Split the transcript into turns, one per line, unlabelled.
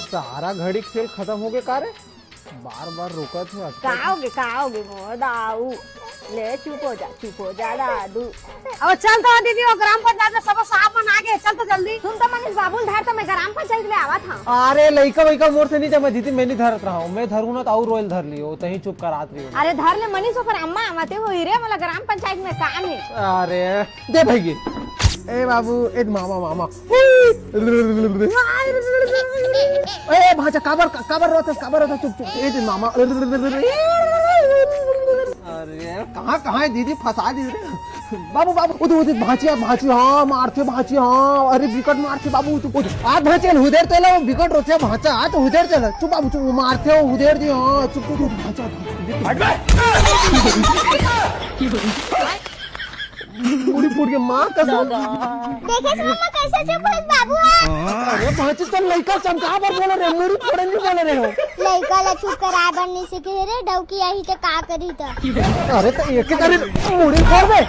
सारा घड़ी खेल खत्म हो गए का रे? बार बार रोका थे।
काओगे मोदाऊ ले चुप हो जा दादू। अब चल तो दीदी वो ग्राम पंचायत में सब साफ बना के चल तो जल्दी। सुन तो मनीष बाबू धर तो मैं ग्राम पंचायत में आवा था।
अरे लइका वइका मोर से नहीं जमा दीदी, मैं नहीं धरत रहा हूँ। मैं धरू ना तो और रोयल धर लियो, तही चुप करात रही।
अरे धर ले मनीष पर अम्मा आते हो रे मला ग्राम पंचायत में काम है।
अरे दे भाई ए बाबू ए मामा ए भाचा काबर रोता चुप ए मामा। अरे कहाँ है दीदी, फंसा दी बाबू उधर भाची हाँ मारते भाची हाँ। अरे विकट मारते बाबू तू आज भाचे उधर चला विकट रोते भाचा आज तो उधर चला चुप बाबू चुप मारते हो उधर दी हाँ चुप भाचा पूरी फूट के माँ कसम।
देखे मामा कैसे चुप है बाबू।
अरे भाची तुम लइका चमका पर बोल रहे मुरी फोड़े नहीं बोल रहे हो।
लइका ला चुप करा बनने से के रे डौकी आई तो का करी तो।
अरे तो एक करे मुरी फोड़ दे।